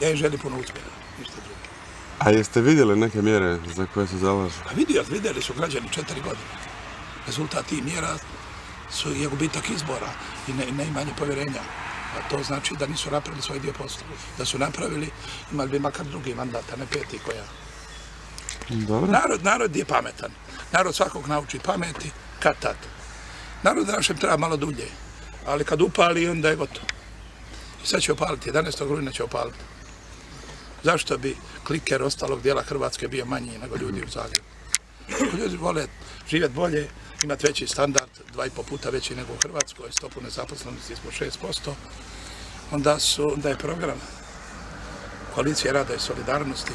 Ja im želim puno uspjeha, ništa drugo. A jeste vidjeli neke mjere za koje se zalažu? A vidjeli su građani 4 godine. Rezultat tih mjera je gubitak izbora i neimanje povjerenja. A to znači da nisu napravili svoj dio posla. Da su napravili, imali bi makar drugi mandat, a ne 5. koja. Dobro. Narod je pametan. Narod svakog nauči pameti, kad tad. Narod našem treba malo dulje, ali kad upali, onda je gotovo. I sad će opaliti, 11. rujna će opaliti. Zašto bi kliker ostalog dijela Hrvatske bio manji nego ljudi u Zagrebu? Ako ljudi vole živjeti bolje, imati veći standard, 2,5 puta veći nego u Hrvatskoj, stopu nezaposlenosti ispod 6%, onda je program Koalicije rada i solidarnosti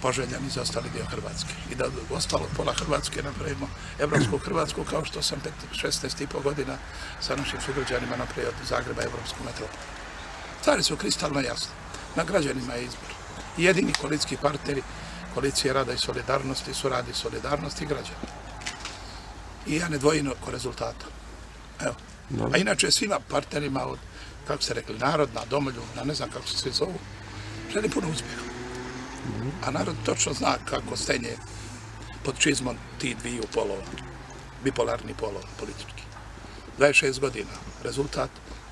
poželjan i za ostali dio Hrvatske. I da ostalog pola Hrvatske napravimo evropsku Hrvatsku, kao što sam 16,5 godina sa našim sugrađanima napravio od Zagreba evropsku metropolu. Stvari su kristalno jasne. Na građanima je izbor. I jedini koalicijski partneri Koalicije rada i solidarnosti su Rad i solidarnost i građani. I ja ne dvojim oko rezultata. Evo. A inače svima partnerima od, kako ste rekli, narodna, domoljubna, ne znam kako se svi zovu, želim puno uspjeha. A narod točno zna kako stenje pod čizmom tih dviju polova, bipolarni polova politički. 26 godina, rezultat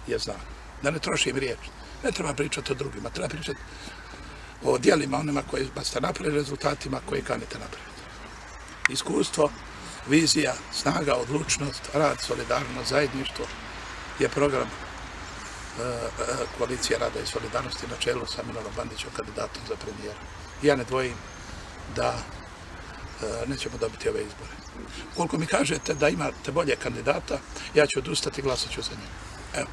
je znan. Da ne trošim riječ, ne treba pričati o drugima, treba pričati o dijelima onima koje ste napravili, rezultatima koje kanite napraviti. Iskustvo, vizija, snaga, odlučnost, rad, solidarnost, zajedništvo je program Koalicije rada i solidarnosti na čelu sa Milanom Bandićem, kandidatom za premijera. Ja ne dvojim da nećemo dobiti ove izbore. Koliko mi kažete da imate bolje kandidata, ja ću odustati i glasat ću za njega. Evo.